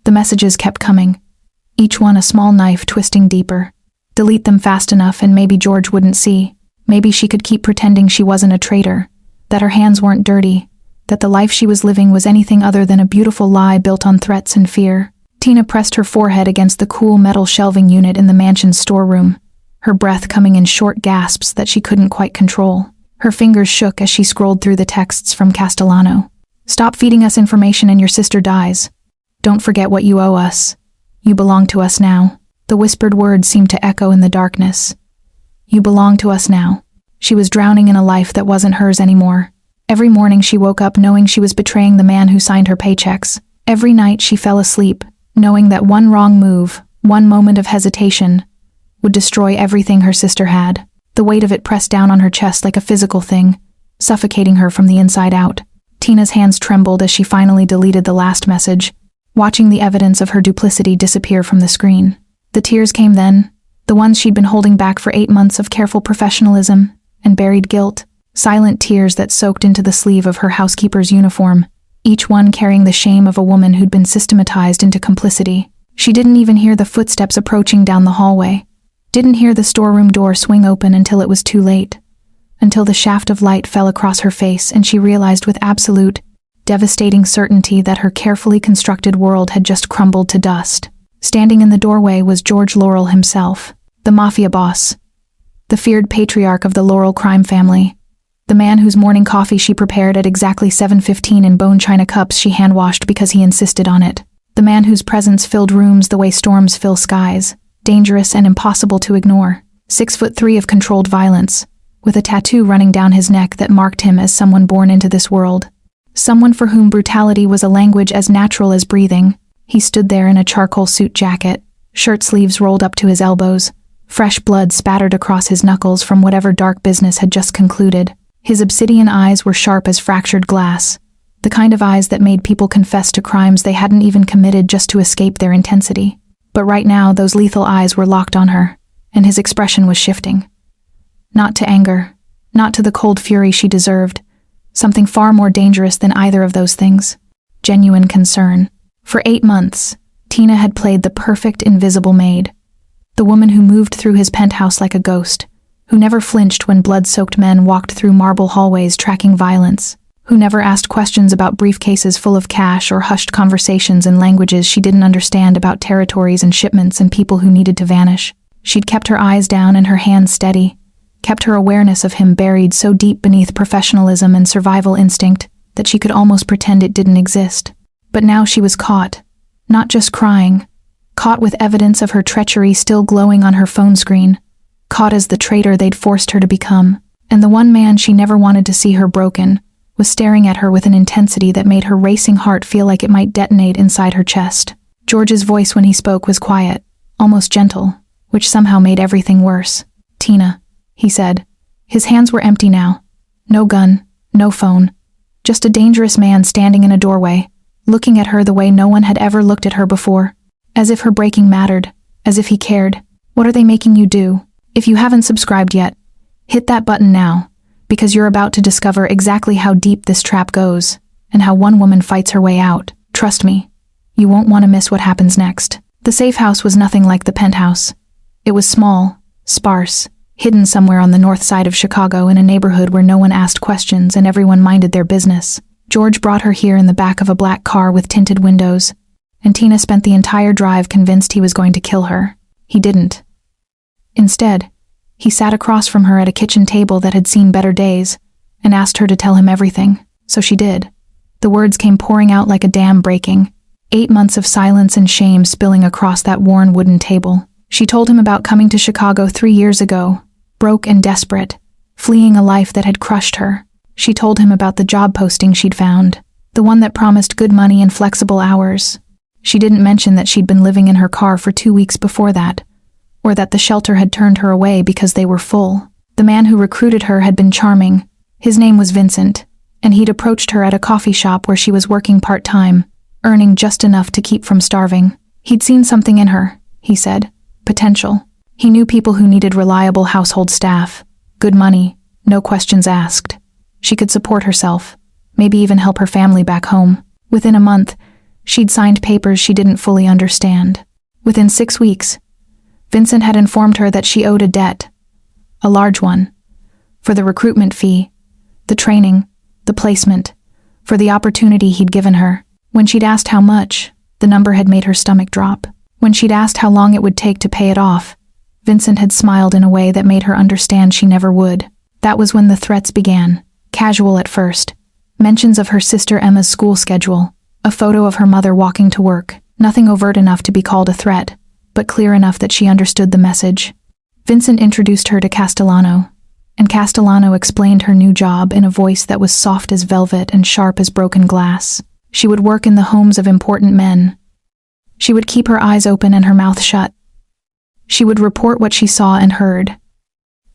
The messages kept coming, each one a small knife twisting deeper. Delete them fast enough and maybe George wouldn't see. Maybe she could keep pretending she wasn't a traitor, that her hands weren't dirty, that the life she was living was anything other than a beautiful lie built on threats and fear. Tina pressed her forehead against the cool metal shelving unit in the mansion's storeroom, her breath coming in short gasps that she couldn't quite control. Her fingers shook as she scrolled through the texts from Castellano. Stop feeding us information and your sister dies. Don't forget what you owe us. You belong to us now. The whispered words seemed to echo in the darkness. You belong to us now. She was drowning in a life that wasn't hers anymore. Every morning she woke up knowing she was betraying the man who signed her paychecks. Every night she fell asleep, knowing that one wrong move, one moment of hesitation, would destroy everything her sister had. The weight of it pressed down on her chest like a physical thing, suffocating her from the inside out. Tina's hands trembled as she finally deleted the last message, watching the evidence of her duplicity disappear from the screen. The tears came then, the ones she'd been holding back for 8 months of careful professionalism and buried guilt, silent tears that soaked into the sleeve of her housekeeper's uniform, each one carrying the shame of a woman who'd been systematized into complicity. She didn't even hear the footsteps approaching down the hallway, didn't hear the storeroom door swing open until it was too late, until the shaft of light fell across her face and she realized with absolute, devastating certainty that her carefully constructed world had just crumbled to dust. Standing in the doorway was George Laurel himself, the Mafia boss, the feared patriarch of the Laurel crime family, the man whose morning coffee she prepared at exactly 7:15 in bone china cups she hand-washed because he insisted on it, the man whose presence filled rooms the way storms fill skies, dangerous and impossible to ignore, 6'3" of controlled violence, with a tattoo running down his neck that marked him as someone born into this world. Someone for whom brutality was a language as natural as breathing. He stood there in a charcoal suit jacket, shirt sleeves rolled up to his elbows, fresh blood spattered across his knuckles from whatever dark business had just concluded. His obsidian eyes were sharp as fractured glass, the kind of eyes that made people confess to crimes they hadn't even committed just to escape their intensity. But right now, those lethal eyes were locked on her, and his expression was shifting. Not to anger, not to the cold fury she deserved, something far more dangerous than either of those things. Genuine concern. For 8 months, Tina had played the perfect invisible maid, the woman who moved through his penthouse like a ghost, who never flinched when blood-soaked men walked through marble hallways tracking violence, who never asked questions about briefcases full of cash or hushed conversations in languages she didn't understand about territories and shipments and people who needed to vanish. She'd kept her eyes down and her hands steady, kept her awareness of him buried so deep beneath professionalism and survival instinct that she could almost pretend it didn't exist. But now she was caught, not just crying, caught with evidence of her treachery still glowing on her phone screen, caught as the traitor they'd forced her to become, and the one man she never wanted to see her broken was staring at her with an intensity that made her racing heart feel like it might detonate inside her chest. George's voice when he spoke was quiet, almost gentle, which somehow made everything worse. "Tina," he said. His hands were empty now. No gun, no phone, just a dangerous man standing in a doorway, looking at her the way no one had ever looked at her before, as if her breaking mattered, as if he cared. "What are they making you do? If you haven't subscribed yet, hit that button now, because you're about to discover exactly how deep this trap goes, and how one woman fights her way out. Trust me, you won't want to miss what happens next." The safe house was nothing like the penthouse. It was small, sparse, hidden somewhere on the north side of Chicago in a neighborhood where no one asked questions and everyone minded their business. George brought her here in the back of a black car with tinted windows, and Tina spent the entire drive convinced he was going to kill her. He didn't. Instead, he sat across from her at a kitchen table that had seen better days and asked her to tell him everything. So she did. The words came pouring out like a dam breaking, 8 months of silence and shame spilling across that worn wooden table. She told him about coming to Chicago 3 years ago, broke and desperate, fleeing a life that had crushed her. She told him about the job posting she'd found, the one that promised good money and flexible hours. She didn't mention that she'd been living in her car for 2 weeks before that, or that the shelter had turned her away because they were full. The man who recruited her had been charming. His name was Vincent, and he'd approached her at a coffee shop where she was working part-time, earning just enough to keep from starving. He'd seen something in her, he said. Potential. He knew people who needed reliable household staff, good money, no questions asked. She could support herself, maybe even help her family back home. Within a month, She'd signed papers she didn't fully understand. Within 6 weeks, Vincent had informed her that she owed a debt, a large one, for the recruitment fee, the training, the placement, for the opportunity he'd given her. When she'd asked how much, the number had made her stomach drop. When she'd asked how long it would take to pay it off, Vincent had smiled in a way that made her understand she never would. That was when the threats began, casual at first. Mentions of her sister Emma's school schedule, a photo of her mother walking to work, nothing overt enough to be called a threat, but clear enough that she understood the message. Vincent introduced her to Castellano, and Castellano explained her new job in a voice that was soft as velvet and sharp as broken glass. She would work in the homes of important men. She would keep her eyes open and her mouth shut. She would report what she saw and heard.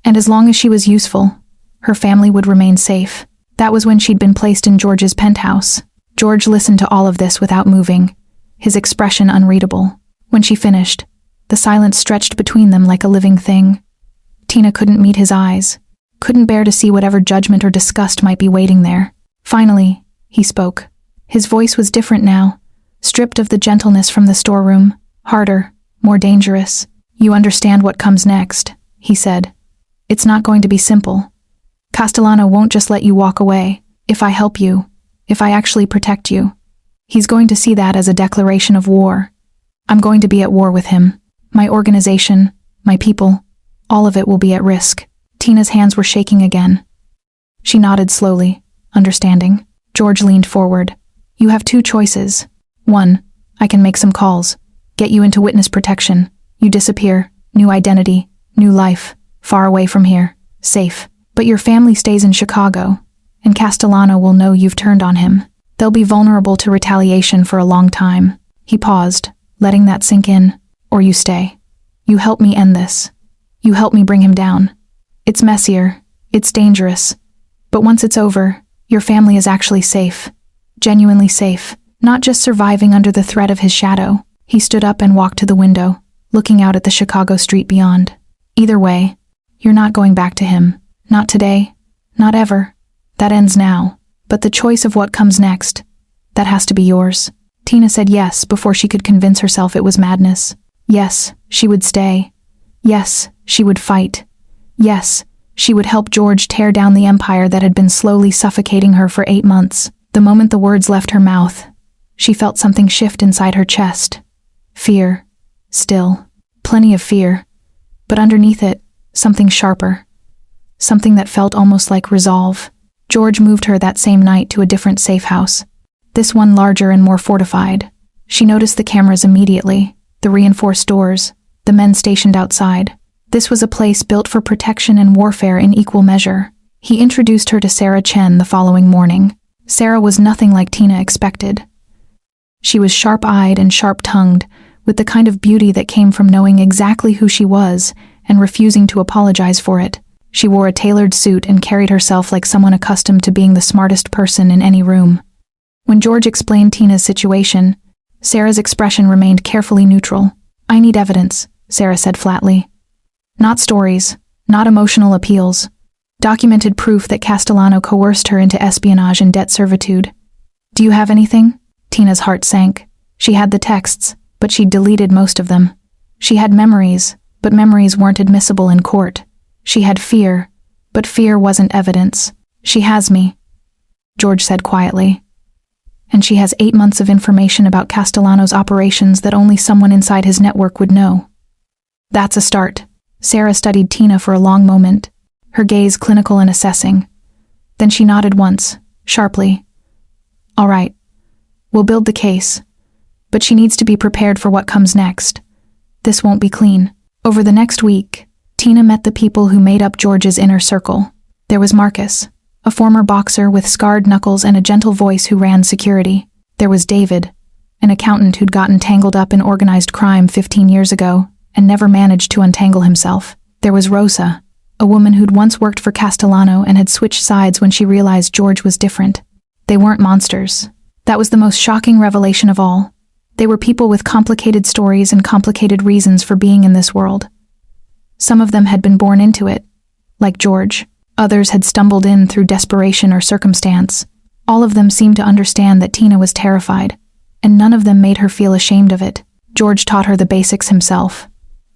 And as long as she was useful, her family would remain safe. That was when she'd been placed in George's penthouse. George listened to all of this without moving, his expression unreadable. When she finished, the silence stretched between them like a living thing. Tina couldn't meet his eyes, couldn't bear to see whatever judgment or disgust might be waiting there. Finally, he spoke. His voice was different now, stripped of the gentleness from the storeroom, harder, more dangerous. "You understand what comes next," he said. "It's not going to be simple. Castellano won't just let you walk away. If I help you, if I actually protect you, he's going to see that as a declaration of war. I'm going to be at war with him. My organization, my people, all of it will be at risk." Tina's hands were shaking again. She nodded slowly, understanding. George leaned forward. "You have 2 choices. 1, I can make some calls, get you into witness protection. You disappear, new identity, new life, far away from here, safe. But your family stays in Chicago, and Castellano will know you've turned on him. They'll be vulnerable to retaliation for a long time." He paused, letting that sink in. "Or you stay. You help me end this. You help me bring him down. It's messier, it's dangerous, but once it's over, your family is actually safe. Genuinely safe, not just surviving under the threat of his shadow." He stood up and walked to the window, looking out at the Chicago street beyond. "Either way, you're not going back to him. Not today, not ever. That ends now. But the choice of what comes next, that has to be yours." Tina said yes before she could convince herself it was madness. Yes, she would stay. Yes, she would fight. Yes, she would help George tear down the empire that had been slowly suffocating her for 8 months. The moment the words left her mouth, she felt something shift inside her chest. Fear. Still. Plenty of fear. But underneath it, something sharper. Something that felt almost like resolve. George moved her that same night to a different safe house. This one larger and more fortified. She noticed the cameras immediately, the reinforced doors, the men stationed outside. This was a place built for protection and warfare in equal measure. He introduced her to Sarah Chen the following morning. Sarah was nothing like Tina expected. She was sharp-eyed and sharp-tongued, with the kind of beauty that came from knowing exactly who she was and refusing to apologize for it. She wore a tailored suit and carried herself like someone accustomed to being the smartest person in any room. When George explained Tina's situation, Sarah's expression remained carefully neutral. "I need evidence," Sarah said flatly. "Not stories, not emotional appeals. Documented proof that Castellano coerced her into espionage and debt servitude." "Do you have anything?" Tina's heart sank. She had the texts, but she'd deleted most of them. She had memories, but memories weren't admissible in court. She had fear, but fear wasn't evidence. "She has me," George said quietly. "And she has 8 months of information about Castellano's operations that only someone inside his network would know." "That's a start." Sarah studied Tina for a long moment, her gaze clinical and assessing. Then she nodded once, sharply. "All right. We'll build the case. But she needs to be prepared for what comes next. This won't be clean." Over the next week, Tina met the people who made up George's inner circle. There was Marcus, a former boxer with scarred knuckles and a gentle voice who ran security. There was David, an accountant who'd gotten tangled up in organized crime 15 years ago and never managed to untangle himself. There was Rosa, a woman who'd once worked for Castellano and had switched sides when she realized George was different. They weren't monsters. That was the most shocking revelation of all. They were people with complicated stories and complicated reasons for being in this world. Some of them had been born into it, like George. Others had stumbled in through desperation or circumstance. All of them seemed to understand that Tina was terrified, and none of them made her feel ashamed of it. George taught her the basics himself.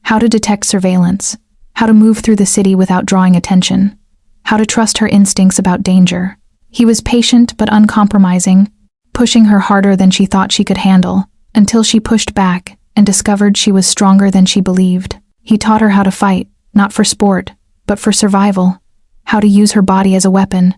How to detect surveillance, how to move through the city without drawing attention, how to trust her instincts about danger. He was patient but uncompromising, pushing her harder than she thought she could handle, until she pushed back and discovered she was stronger than she believed. He taught her how to fight, not for sport, but for survival, how to use her body as a weapon,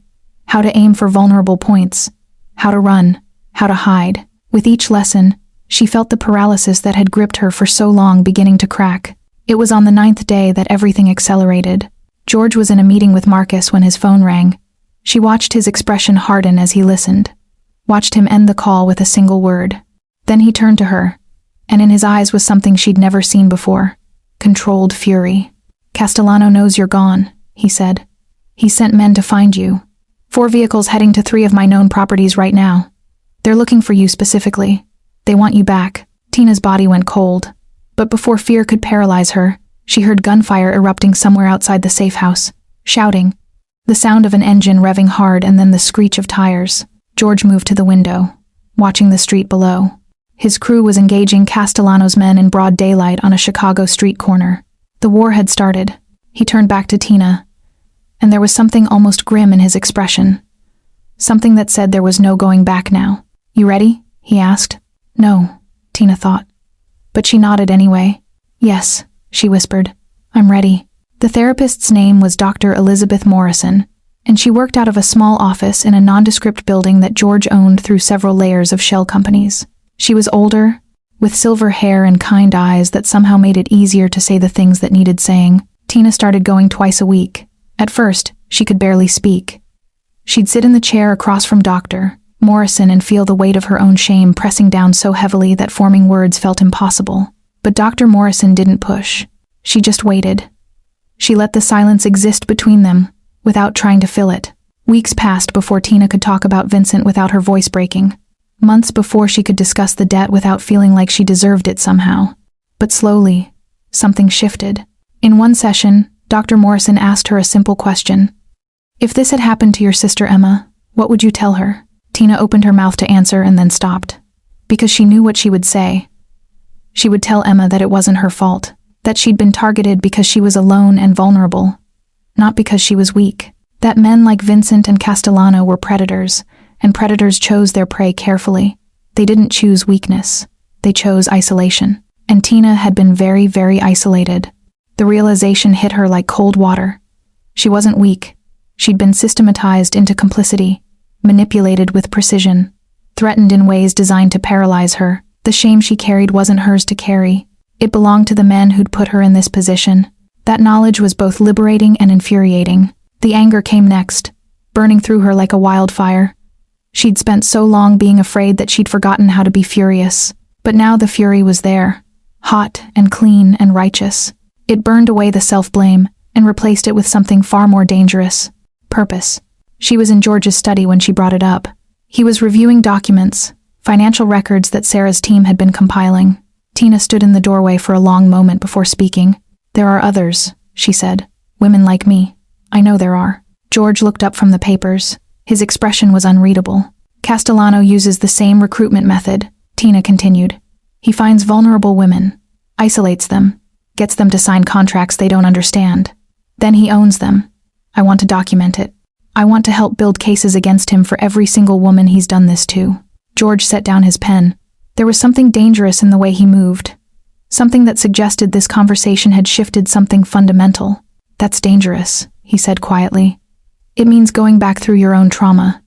how to aim for vulnerable points, how to run, how to hide. With each lesson, she felt the paralysis that had gripped her for so long beginning to crack. It was on the 9th day that everything accelerated. George was in a meeting with Marcus when his phone rang. She watched his expression harden as he listened, watched him end the call with a single word. Then he turned to her, and in his eyes was something she'd never seen before. Controlled fury. "Castellano knows you're gone," he said. "He sent men to find you. 4 vehicles heading to 3 of my known properties right now. They're looking for you specifically. They want you back." Tina's body went cold, but before fear could paralyze her, she heard gunfire erupting somewhere outside the safe house, shouting, the sound of an engine revving hard and then the screech of tires. George moved to the window, watching the street below. His crew was engaging Castellano's men in broad daylight on a Chicago street corner. The war had started. He turned back to Tina, and there was something almost grim in his expression. Something that said there was no going back now. "You ready?" he asked. "No," Tina thought. But she nodded anyway. "Yes," she whispered. "I'm ready." The therapist's name was Dr. Elizabeth Morrison, and she worked out of a small office in a nondescript building that George owned through several layers of shell companies. She was older, with silver hair and kind eyes that somehow made it easier to say the things that needed saying. Tina started going twice a week. At first, she could barely speak. She'd sit in the chair across from Dr. Morrison and feel the weight of her own shame pressing down so heavily that forming words felt impossible. But Dr. Morrison didn't push. She just waited. She let the silence exist between them, without trying to fill it. Weeks passed before Tina could talk about Vincent without her voice breaking. Months before she could discuss the debt without feeling like she deserved it somehow. But slowly, something shifted. In one session, Dr. Morrison asked her a simple question. "If this had happened to your sister Emma, what would you tell her?" Tina opened her mouth to answer and then stopped, because she knew what she would say. She would tell Emma that it wasn't her fault, that she'd been targeted because she was alone and vulnerable, not because she was weak, that men like Vincent and Castellano were predators, and predators chose their prey carefully. They didn't choose weakness. They chose isolation. And Tina had been very, very isolated. The realization hit her like cold water. She wasn't weak. She'd been systematized into complicity, manipulated with precision, threatened in ways designed to paralyze her. The shame she carried wasn't hers to carry. It belonged to the men who'd put her in this position. That knowledge was both liberating and infuriating. The anger came next, burning through her like a wildfire. She'd spent so long being afraid that she'd forgotten how to be furious. But now the fury was there, hot and clean and righteous. It burned away the self-blame and replaced it with something far more dangerous: purpose. She was in George's study when she brought it up. He was reviewing documents, financial records that Sarah's team had been compiling. Tina stood in the doorway for a long moment before speaking. "There are others," she said. "Women like me. I know there are." George looked up from the papers. His expression was unreadable. "Castellano uses the same recruitment method," Tina continued. "He finds vulnerable women, isolates them, gets them to sign contracts they don't understand. Then he owns them. I want to document it. I want to help build cases against him for every single woman he's done this to." George set down his pen. There was something dangerous in the way he moved. Something that suggested this conversation had shifted something fundamental. "That's dangerous," he said quietly. "It means going back through your own trauma.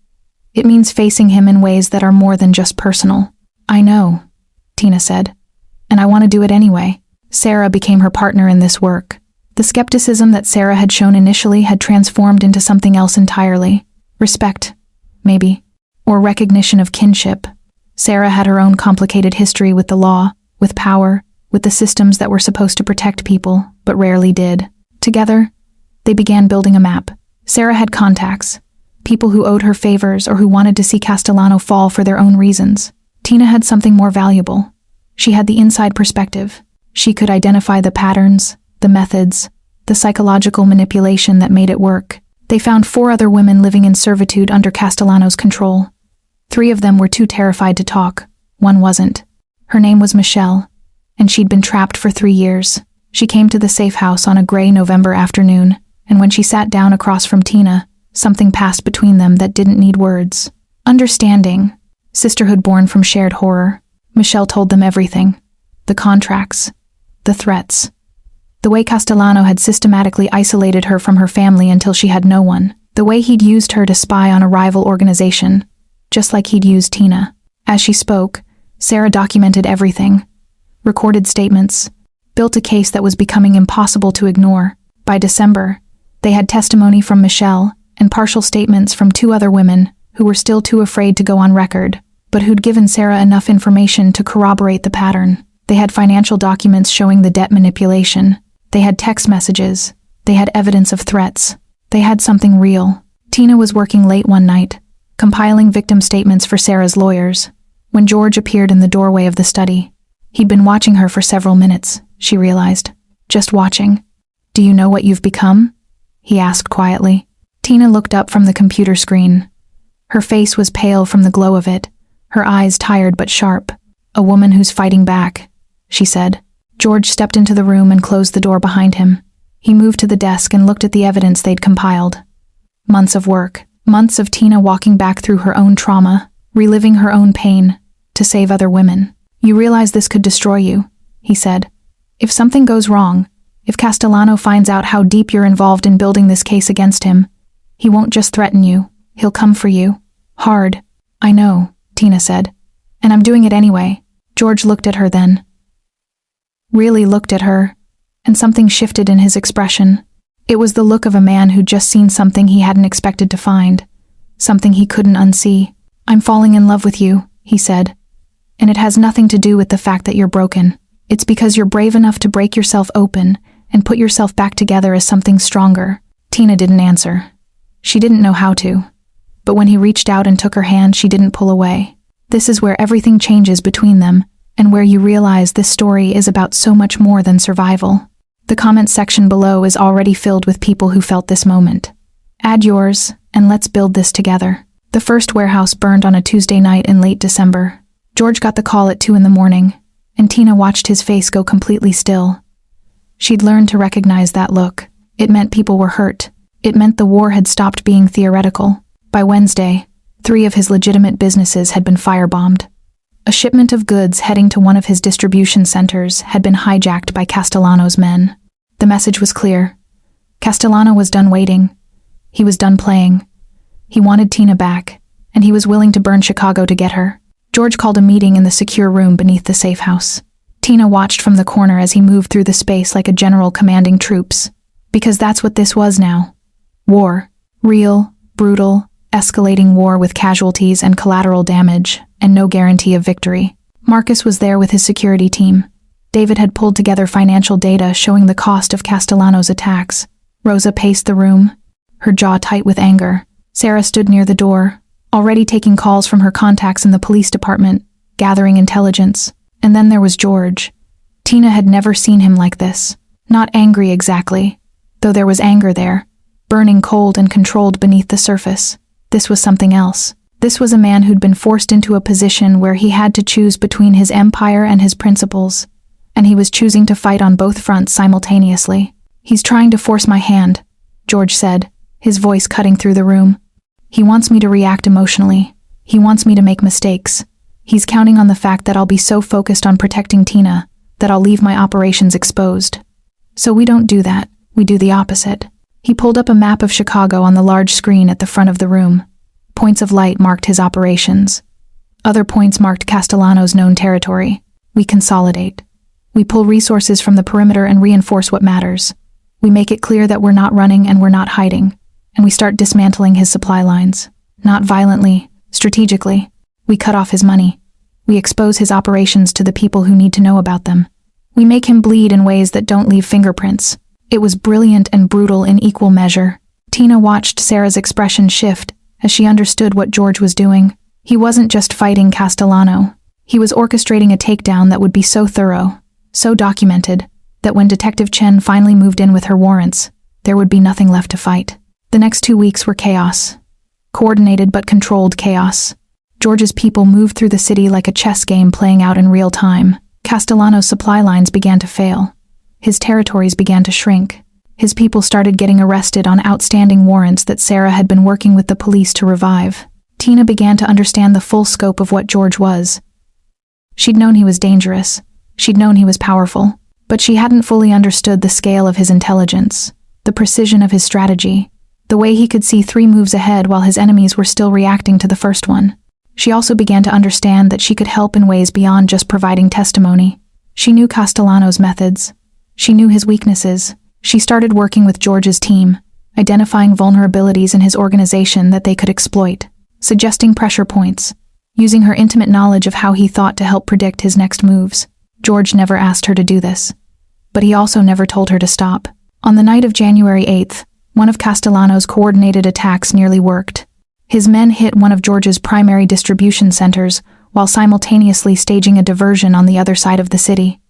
It means facing him in ways that are more than just personal." "I know," Tina said, "and I want to do it anyway." Sarah became her partner in this work. The skepticism that Sarah had shown initially had transformed into something else entirely. Respect, maybe, or recognition of kinship. Sarah had her own complicated history with the law, with power, with the systems that were supposed to protect people, but rarely did. Together, they began building a map. Sarah had contacts, people who owed her favors or who wanted to see Castellano fall for their own reasons. Tina had something more valuable. She had the inside perspective. She could identify the patterns, the methods, the psychological manipulation that made it work. They found 4 other women living in servitude under Castellano's control. 3 of them were too terrified to talk. One wasn't. Her name was Michelle, and she'd been trapped for 3 years. She came to the safe house on a gray November afternoon, and when she sat down across from Tina, something passed between them that didn't need words. Understanding. Sisterhood born from shared horror. Michelle told them everything. The contracts. The threats. The way Castellano had systematically isolated her from her family until she had no one. The way he'd used her to spy on a rival organization, just like he'd used Tina. As she spoke, Sarah documented everything. Recorded statements. Built a case that was becoming impossible to ignore. By December, they had testimony from Michelle and partial statements from 2 other women who were still too afraid to go on record, but who'd given Sarah enough information to corroborate the pattern. They had financial documents showing the debt manipulation. They had text messages. They had evidence of threats. They had something real. Tina was working late one night, compiling victim statements for Sarah's lawyers, when George appeared in the doorway of the study. He'd been watching her for several minutes, she realized. Just watching. "Do you know what you've become?" he asked quietly. Tina looked up from the computer screen. Her face was pale from the glow of it, her eyes tired but sharp. "A woman who's fighting back," she said. George stepped into the room and closed the door behind him. He moved to the desk and looked at the evidence they'd compiled. Months of work, months of Tina walking back through her own trauma, reliving her own pain, to save other women. "You realize this could destroy you," he said. "If something goes wrong, if Castellano finds out how deep you're involved in building this case against him, he won't just threaten you, he'll come for you. Hard." "I know," Tina said. "And I'm doing it anyway." George looked at her then. Really looked at her, and something shifted in his expression. It was the look of a man who'd just seen something he hadn't expected to find, something he couldn't unsee. "I'm falling in love with you," he said. "And it has nothing to do with the fact that you're broken. It's because you're brave enough to break yourself open and put yourself back together as something stronger." Tina didn't answer. She didn't know how to. But when he reached out and took her hand, she didn't pull away. This is where everything changes between them, and where you realize this story is about so much more than survival. The comment section below is already filled with people who felt this moment. Add yours, and let's build this together. The first warehouse burned on a Tuesday night in late December. George got the call at 2 a.m, and Tina watched his face go completely still. She'd learned to recognize that look. It meant people were hurt. It meant the war had stopped being theoretical. By Wednesday, 3 of his legitimate businesses had been firebombed. A shipment of goods heading to one of his distribution centers had been hijacked by Castellano's men. The message was clear. Castellano was done waiting. He was done playing. He wanted Tina back, and he was willing to burn Chicago to get her. George called a meeting in the secure room beneath the safe house. Tina watched from the corner as he moved through the space like a general commanding troops. Because that's what this was now. War. Real, brutal, escalating war with casualties and collateral damage, and no guarantee of victory. Marcus was there with his security team. David had pulled together financial data showing the cost of Castellano's attacks. Rosa paced the room, her jaw tight with anger. Sarah stood near the door, already taking calls from her contacts in the police department, gathering intelligence. And then there was George. Tina had never seen him like this. Not angry exactly, though there was anger there, burning cold and controlled beneath the surface. This was something else. This was a man who'd been forced into a position where he had to choose between his empire and his principles, and he was choosing to fight on both fronts simultaneously. "He's trying to force my hand," George said, his voice cutting through the room. "He wants me to react emotionally. He wants me to make mistakes. He's counting on the fact that I'll be so focused on protecting Tina that I'll leave my operations exposed. So we don't do that. We do the opposite." He pulled up a map of Chicago on the large screen at the front of the room. Points of light marked his operations. Other points marked Castellano's known territory. "We consolidate. We pull resources from the perimeter and reinforce what matters. We make it clear that we're not running and we're not hiding. And we start dismantling his supply lines. Not violently, strategically. We cut off his money. We expose his operations to the people who need to know about them. We make him bleed in ways that don't leave fingerprints." It was brilliant and brutal in equal measure. Tina watched Sarah's expression shift as she understood what George was doing. He wasn't just fighting Castellano. He was orchestrating a takedown that would be so thorough, so documented, that when Detective Chen finally moved in with her warrants, there would be nothing left to fight. The next 2 weeks were chaos. Coordinated but controlled chaos. George's people moved through the city like a chess game playing out in real time. Castellano's supply lines began to fail. His territories began to shrink. His people started getting arrested on outstanding warrants that Sarah had been working with the police to revive. Tina began to understand the full scope of what George was. She'd known he was dangerous. She'd known he was powerful. But she hadn't fully understood the scale of his intelligence, the precision of his strategy, the way he could see 3 moves ahead while his enemies were still reacting to the first one. She also began to understand that she could help in ways beyond just providing testimony. She knew Castellano's methods. She knew his weaknesses. She started working with George's team, identifying vulnerabilities in his organization that they could exploit, suggesting pressure points, using her intimate knowledge of how he thought to help predict his next moves. George never asked her to do this, but he also never told her to stop. On the night of January 8th, one of Castellano's coordinated attacks nearly worked. His men hit one of George's primary distribution centers while simultaneously staging a diversion on the other side of the city.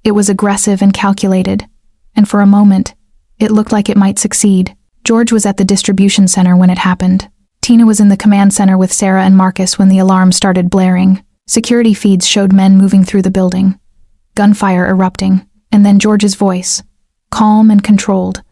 It was aggressive and calculated, and for a moment, it looked like it might succeed. George was at the distribution center when it happened. Tina was in the command center with Sarah and Marcus when the alarm started blaring. Security feeds showed men moving through the building, gunfire erupting, and then George's voice, calm and controlled,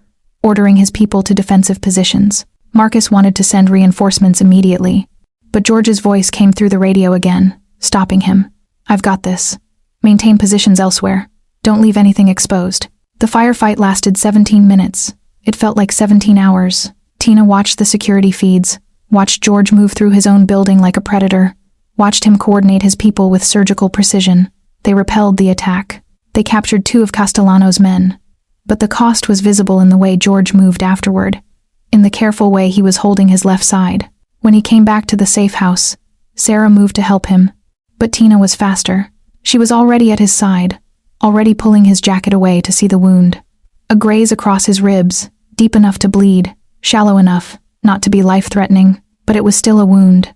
ordering his people to defensive positions. Marcus wanted to send reinforcements immediately, but George's voice came through the radio again, stopping him. "I've got this. Maintain positions elsewhere. Don't leave anything exposed." The firefight lasted 17 minutes. It felt like 17 hours. Tina watched the security feeds, watched George move through his own building like a predator, watched him coordinate his people with surgical precision. They repelled the attack. They captured 2 of Castellano's men. But the cost was visible in the way George moved afterward, in the careful way he was holding his left side. When he came back to the safe house, Sarah moved to help him, but Tina was faster. She was already at his side, already pulling his jacket away to see the wound. A graze across his ribs, deep enough to bleed, shallow enough not to be life-threatening, but it was still a wound.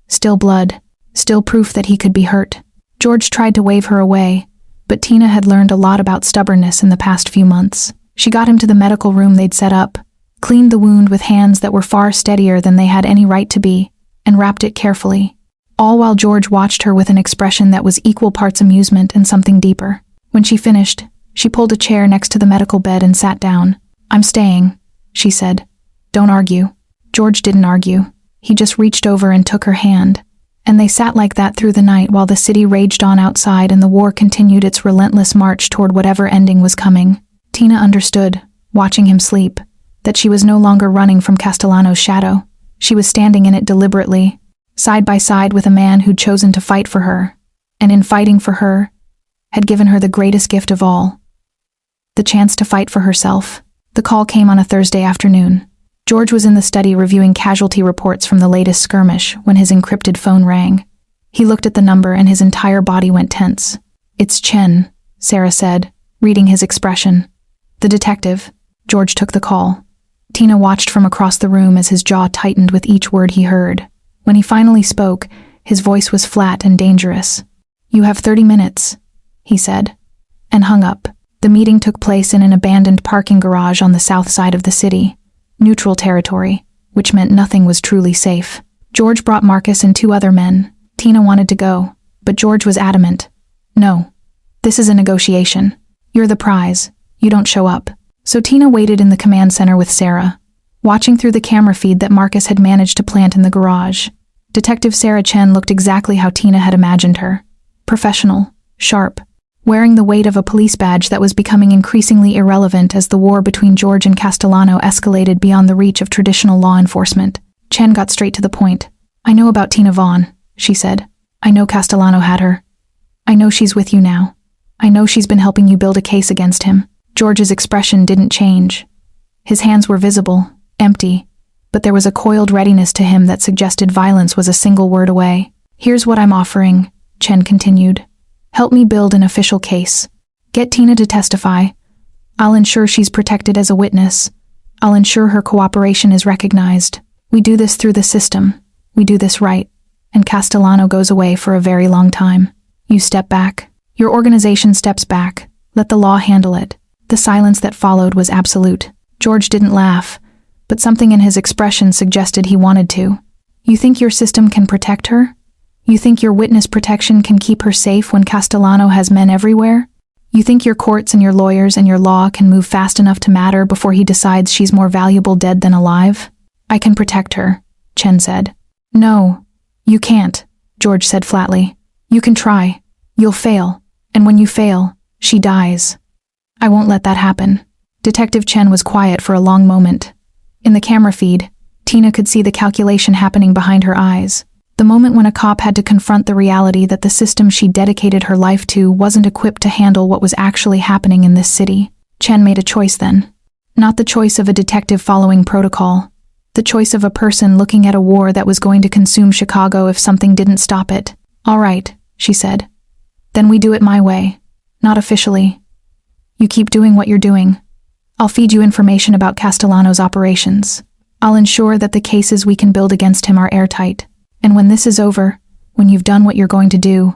Still blood, still proof that he could be hurt. George tried to wave her away, but Tina had learned a lot about stubbornness in the past few months. She got him to the medical room they'd set up, cleaned the wound with hands that were far steadier than they had any right to be, and wrapped it carefully, all while George watched her with an expression that was equal parts amusement and something deeper. When she finished, she pulled a chair next to the medical bed and sat down. "I'm staying," she said. "Don't argue." George didn't argue. He just reached over and took her hand, and they sat like that through the night while the city raged on outside and the war continued its relentless march toward whatever ending was coming. Tina understood, watching him sleep, that she was no longer running from Castellano's shadow. She was standing in it deliberately, side by side with a man who'd chosen to fight for her, and in fighting for her, had given her the greatest gift of all, the chance to fight for herself. The call came on a Thursday afternoon. George was in the study reviewing casualty reports from the latest skirmish when his encrypted phone rang. He looked at the number and his entire body went tense. "It's Chen," Sarah said, reading his expression. "The detective." George took the call. Tina watched from across the room as his jaw tightened with each word he heard. When he finally spoke, his voice was flat and dangerous. "You have 30 minutes, he said, and hung up. The meeting took place in an abandoned parking garage on the south side of the city, neutral territory, which meant nothing was truly safe. George brought Marcus and 2 other men. Tina wanted to go, but George was adamant. "No. This is a negotiation. You're the prize. You don't show up." So Tina waited in the command center with Sarah, watching through the camera feed that Marcus had managed to plant in the garage. Detective Sarah Chen looked exactly how Tina had imagined her. Professional, sharp, wearing the weight of a police badge that was becoming increasingly irrelevant as the war between George and Castellano escalated beyond the reach of traditional law enforcement. Chen got straight to the point. "I know about Tina Vaughn," she said. "I know Castellano had her. I know she's with you now. I know she's been helping you build a case against him." George's expression didn't change. His hands were visible, empty, but there was a coiled readiness to him that suggested violence was a single word away. "Here's what I'm offering," Chen continued. "Help me build an official case. Get Tina to testify. I'll ensure she's protected as a witness. I'll ensure her cooperation is recognized. We do this through the system. We do this right. And Castellano goes away for a very long time. You step back. Your organization steps back. Let the law handle it." The silence that followed was absolute. George didn't laugh, but something in his expression suggested he wanted to. "You think your system can protect her?" You think your witness protection can keep her safe when Castellano has men everywhere? You think your courts and your lawyers and your law can move fast enough to matter before he decides she's more valuable dead than alive? I can protect her, Chen said. No, you can't, George said flatly. You can try. You'll fail. And when you fail, she dies. I won't let that happen. Detective Chen was quiet for a long moment. In the camera feed, Tina could see the calculation happening behind her eyes. The moment when a cop had to confront the reality that the system she dedicated her life to wasn't equipped to handle what was actually happening in this city. Chen made a choice then. Not the choice of a detective following protocol. The choice of a person looking at a war that was going to consume Chicago if something didn't stop it. All right, she said. Then we do it my way. Not officially. You keep doing what you're doing. I'll feed you information about Castellano's operations. I'll ensure that the cases we can build against him are airtight. And when this is over, when you've done what you're going to do,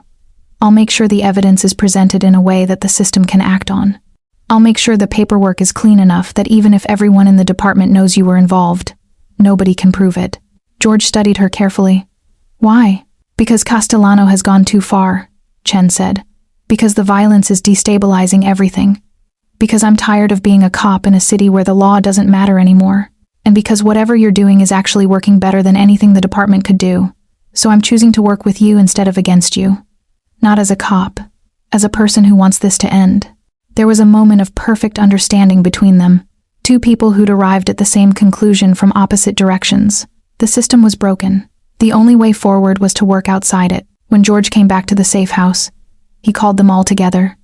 I'll make sure the evidence is presented in a way that the system can act on. I'll make sure the paperwork is clean enough that even if everyone in the department knows you were involved, nobody can prove it. George studied her carefully. Why? Because Castellano has gone too far, Chen said. Because the violence is destabilizing everything. Because I'm tired of being a cop in a city where the law doesn't matter anymore. And because whatever you're doing is actually working better than anything the department could do. So I'm choosing to work with you instead of against you. Not as a cop, as a person who wants this to end. There was a moment of perfect understanding between them. Two people who'd arrived at the same conclusion from opposite directions. The system was broken. The only way forward was to work outside it. When George came back to the safe house, he called them all together.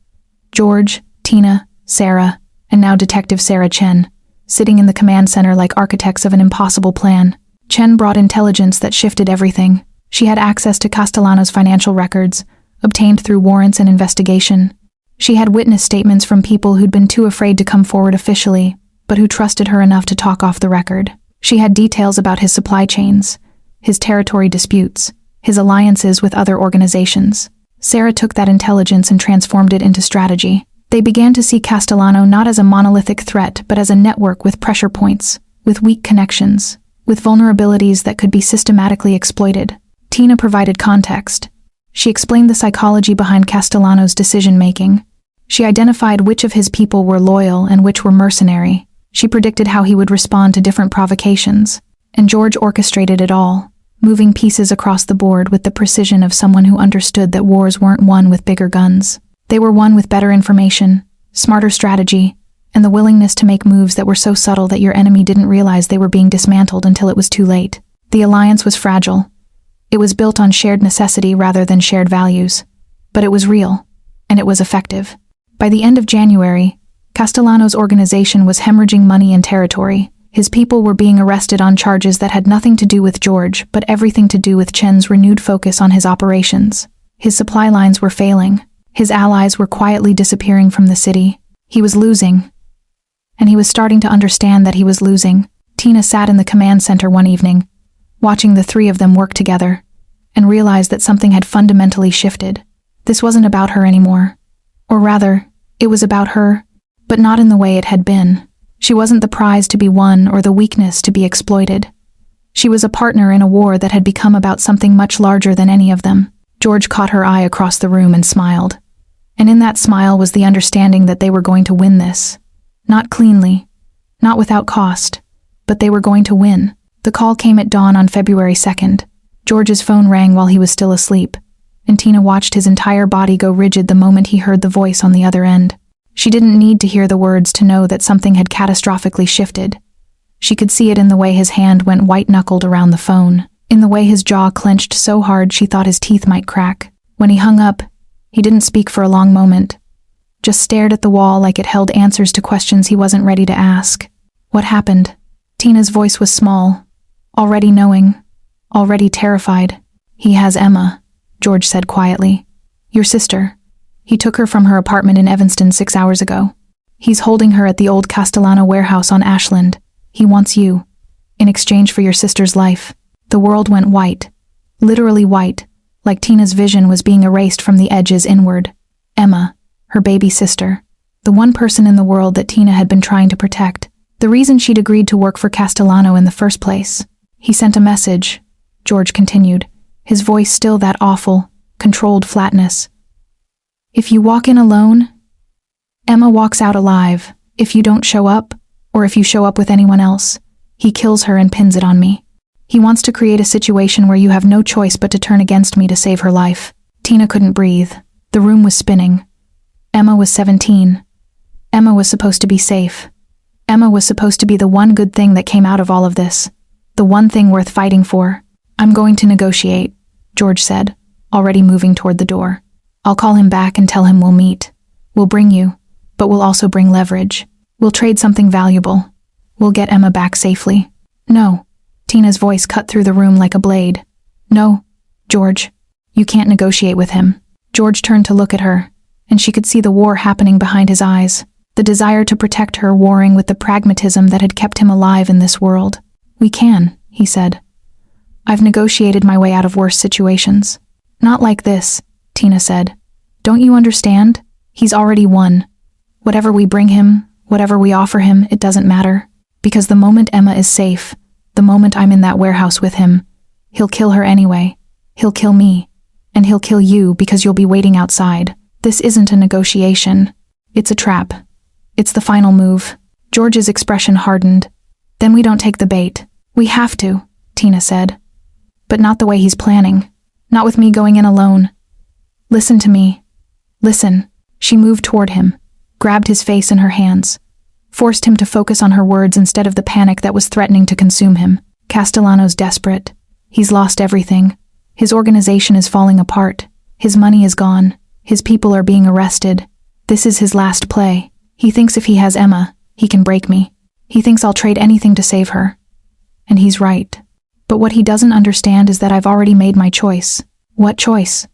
George, Tina, Sarah, and now Detective Sarah Chen, sitting in the command center like architects of an impossible plan. Chen brought intelligence that shifted everything. She had access to Castellano's financial records, obtained through warrants and investigation. She had witness statements from people who'd been too afraid to come forward officially, but who trusted her enough to talk off the record. She had details about his supply chains, his territory disputes, his alliances with other organizations. Sarah took that intelligence and transformed it into strategy. They began to see Castellano not as a monolithic threat, but as a network with pressure points, with weak connections, with vulnerabilities that could be systematically exploited. Tina provided context. She explained the psychology behind Castellano's decision-making. She identified which of his people were loyal and which were mercenary. She predicted how he would respond to different provocations. And George orchestrated it all, moving pieces across the board with the precision of someone who understood that wars weren't won with bigger guns. They were won with better information, smarter strategy, and the willingness to make moves that were so subtle that your enemy didn't realize they were being dismantled until it was too late. The alliance was fragile. It was built on shared necessity rather than shared values. But it was real, and it was effective. By the end of January, Castellano's organization was hemorrhaging money and territory. His people were being arrested on charges that had nothing to do with George, but everything to do with Chen's renewed focus on his operations. His supply lines were failing. His allies were quietly disappearing from the city. He was losing. And he was starting to understand that he was losing. Tina sat in the command center one evening, watching the three of them work together, and realized that something had fundamentally shifted. This wasn't about her anymore. Or rather, it was about her, but not in the way it had been. She wasn't the prize to be won or the weakness to be exploited. She was a partner in a war that had become about something much larger than any of them. George caught her eye across the room and smiled. And in that smile was the understanding that they were going to win this. Not cleanly, not without cost, but they were going to win. The call came at dawn on February 2nd. George's phone rang while he was still asleep, and Tina watched his entire body go rigid the moment he heard the voice on the other end. She didn't need to hear the words to know that something had catastrophically shifted. She could see it in the way his hand went white-knuckled around the phone, in the way his jaw clenched so hard she thought his teeth might crack. When he hung up, he didn't speak for a long moment, just stared at the wall like it held answers to questions he wasn't ready to ask. What happened? Tina's voice was small, already knowing, already terrified. He has Emma, George said quietly. Your sister. He took her from her apartment in Evanston 6 hours ago. He's holding her at the old Castellano warehouse on Ashland. He wants you, in exchange for your sister's life. The world went white, literally white, like Tina's vision was being erased from the edges inward. Emma, her baby sister, the one person in the world that Tina had been trying to protect, the reason she'd agreed to work for Castellano in the first place. He sent a message, George continued. his voice still that awful, controlled flatness. If you walk in alone, Emma walks out alive. If you don't show up, or if you show up with anyone else, he kills her and pins it on me. He wants to create a situation where you have no choice but to turn against me to save her life. Tina couldn't breathe. The room was spinning. Emma was 17. Emma was supposed to be safe. Emma was supposed to be the one good thing that came out of all of this. The one thing worth fighting for. I'm going to negotiate, George said, already moving toward the door. I'll call him back and tell him we'll meet. We'll bring you, but we'll also bring leverage. We'll trade something valuable. We'll get Emma back safely. No. Tina's voice cut through the room like a blade. No, George. You can't negotiate with him. George turned to look at her, and she could see the war happening behind his eyes, the desire to protect her warring with the pragmatism that had kept him alive in this world. We can, he said. I've negotiated my way out of worse situations. Not like this, Tina said. Don't you understand? He's already won. Whatever we bring him, whatever we offer him, it doesn't matter. Because the moment Emma is safe, the moment I'm in that warehouse with him, he'll kill her anyway. He'll kill me. And he'll kill you because you'll be waiting outside. This isn't a negotiation. It's a trap. It's the final move. George's expression hardened. Then we don't take the bait. We have to, Tina said. But not the way he's planning. Not with me going in alone. Listen to me. Listen. She moved toward him, grabbed his face in her hands, forced him to focus on her words instead of the panic that was threatening to consume him. Castellano's desperate. He's lost everything. His organization is falling apart. His money is gone. His people are being arrested. This is his last play. He thinks if he has Emma, he can break me. He thinks I'll trade anything to save her. And he's right. But what he doesn't understand is that I've already made my choice. What choice?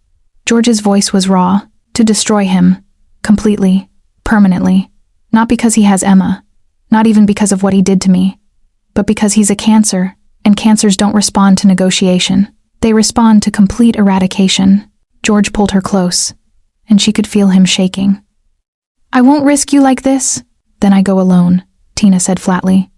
George's voice was raw. To destroy him. Completely. Permanently. Not because he has Emma. Not even because of what he did to me. But because he's a cancer, and cancers don't respond to negotiation. They respond to complete eradication. George pulled her close, and she could feel him shaking. I won't risk you like this. Then I go alone, Tina said flatly.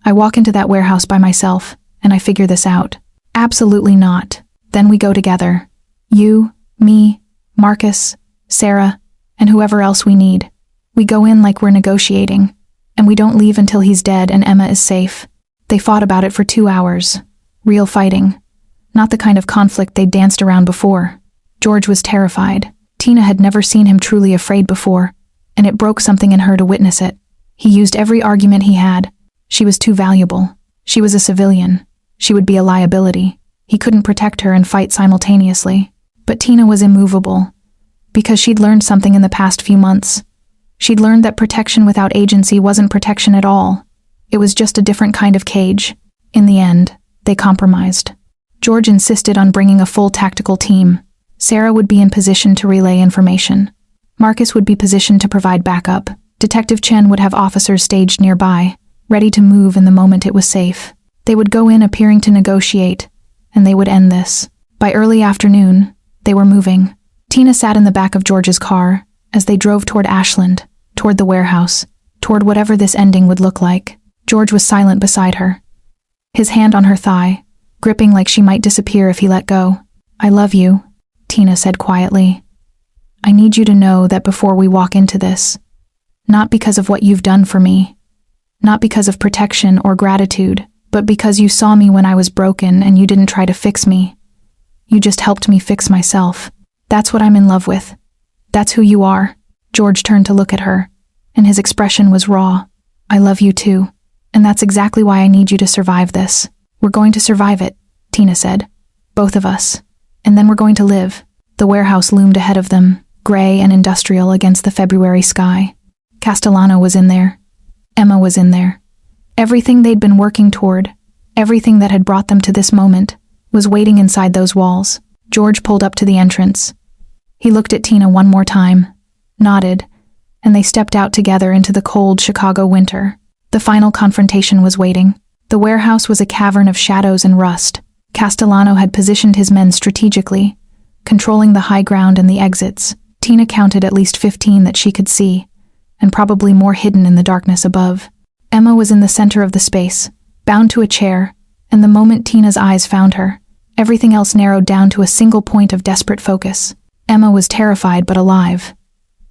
I walk into that warehouse by myself, and I figure this out. Absolutely not. Then we go together. You, me, Marcus, Sarah, and whoever else we need. We go in like we're negotiating, and we don't leave until he's dead and Emma is safe. They fought about it for 2 hours. Real fighting. Not the kind of conflict they'd danced around before. George was terrified. Tina had never seen him truly afraid before, and it broke something in her to witness it. He used every argument he had. She was too valuable. She was a civilian. She would be a liability. He couldn't protect her and fight simultaneously. But Tina was immovable, because she'd learned something in the past few months. She'd learned that protection without agency wasn't protection at all. It was just a different kind of cage. In the end, they compromised. George insisted on bringing a full tactical team. Sarah would be in position to relay information. Marcus would be positioned to provide backup. Detective Chen would have officers staged nearby, ready to move in the moment it was safe. They would go in appearing to negotiate, and they would end this. By early afternoon, they were moving. Tina sat in the back of George's car as they drove toward Ashland, toward the warehouse, toward whatever this ending would look like. George was silent beside her, his hand on her thigh, gripping like she might disappear if he let go. I love you, Tina said quietly. I need you to know that before we walk into this, not because of what you've done for me, not because of protection or gratitude, but because you saw me when I was broken and you didn't try to fix me. You just helped me fix myself. That's what I'm in love with. That's who you are. George turned to look at her, and his expression was raw. I love you too, and that's exactly why I need you to survive this. We're going to survive it, Tina said. Both of us. And then we're going to live. The warehouse loomed ahead of them, gray and industrial against the February sky. Castellano was in there. Emma was in there. Everything they'd been working toward, everything that had brought them to this moment, was waiting inside those walls. George pulled up to the entrance. He looked at Tina one more time, nodded, and they stepped out together into the cold Chicago winter. The final confrontation was waiting. The warehouse was a cavern of shadows and rust. Castellano had positioned his men strategically, controlling the high ground and the exits. Tina counted at least 15 that she could see, and probably more hidden in the darkness above. Emma was in the center of the space, bound to a chair, and the moment Tina's eyes found her, Everything else narrowed down to a single point of desperate focus. Emma was terrified but alive.